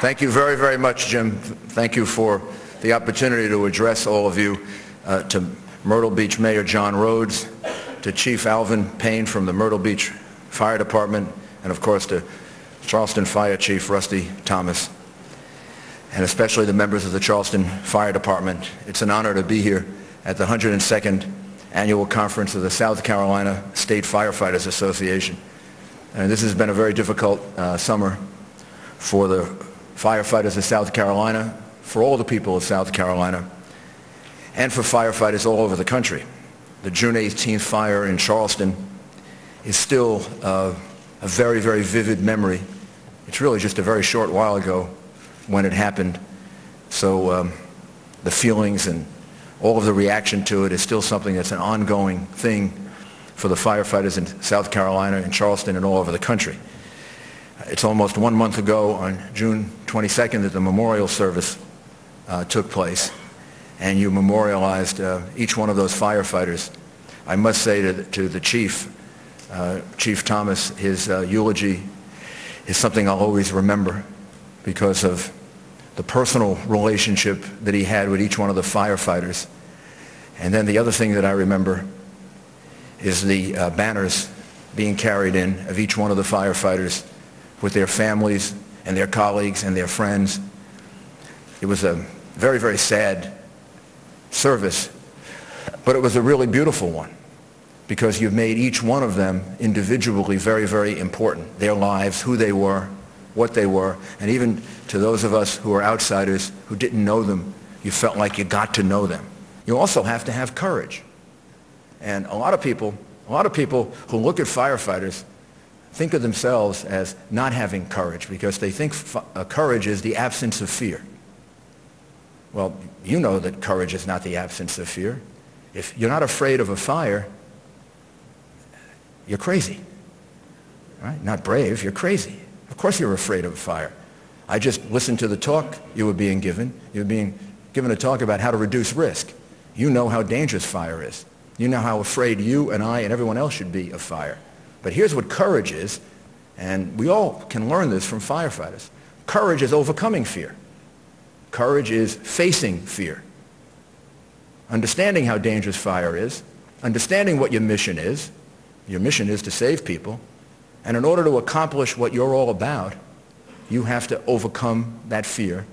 Thank you very, very much, Jim. Thank you for the opportunity to address all of you, to Myrtle Beach Mayor John Rhodes, to Chief Alvin Payne from the Myrtle Beach Fire Department, and of course to Charleston Fire Chief Rusty Thomas, and especially the members of the Charleston Fire Department. It's an honor to be here at the 102nd Annual Conference of the South Carolina State Firefighters Association. And this has been a very difficult summer for the firefighters of South Carolina, for all the people of South Carolina, and for firefighters all over the country. The June 18th fire in Charleston is still a very, very vivid memory. It's really just a very short while ago when it happened. So the feelings and all of the reaction to it is still something that's an ongoing thing for the firefighters in South Carolina, in Charleston, and all over the country. It's almost 1 month ago, on June 22nd, that the memorial service took place, and you memorialized each one of those firefighters. I must say to the Chief, Chief Thomas, his eulogy is something I'll always remember because of the personal relationship that he had with each one of the firefighters. And then the other thing that I remember is the banners being carried in of each one of the firefighters with their families and their colleagues and their friends. It was a very, very sad service, but it was a really beautiful one because you've made each one of them individually very, very important. Their lives, who they were, what they were, and even to those of us who are outsiders who didn't know them, you felt like you got to know them. You also have to have courage. And a lot of people who look at firefighters think of themselves as not having courage because they think courage is the absence of fear. Well, you know that courage is not the absence of fear. If you're not afraid of a fire, you're crazy. Right? Not brave, you're crazy. Of course you're afraid of a fire. I just listened to the talk you were being given. You were being given a talk about how to reduce risk. You know how dangerous fire is. You know how afraid you and I and everyone else should be of fire. But here's what courage is, and we all can learn this from firefighters. Courage is overcoming fear. Courage is facing fear. Understanding how dangerous fire is, understanding what your mission is. Your mission is to save people. And in order to accomplish what you're all about, you have to overcome that fear.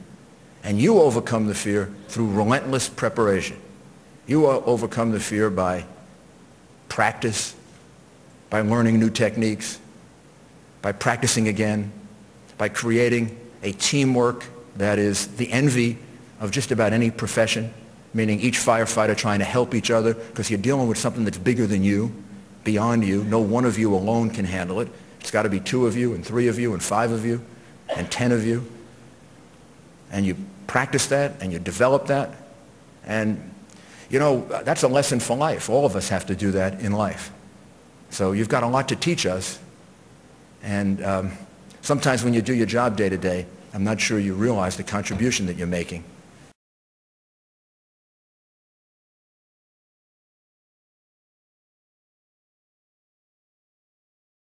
And you overcome the fear through relentless preparation. You overcome the fear by practice, by learning new techniques, by practicing again, by creating a teamwork that is the envy of just about any profession, meaning each firefighter trying to help each other because you're dealing with something that's bigger than you, beyond you. No one of you alone can handle it. It's got to be 2 of you and 3 of you and 5 of you and 10 of you. And you practice that and you develop that. And, you know, that's a lesson for life. All of us have to do that in life. So you've got a lot to teach us. And sometimes when you do your job day to day, I'm not sure you realize the contribution that you're making.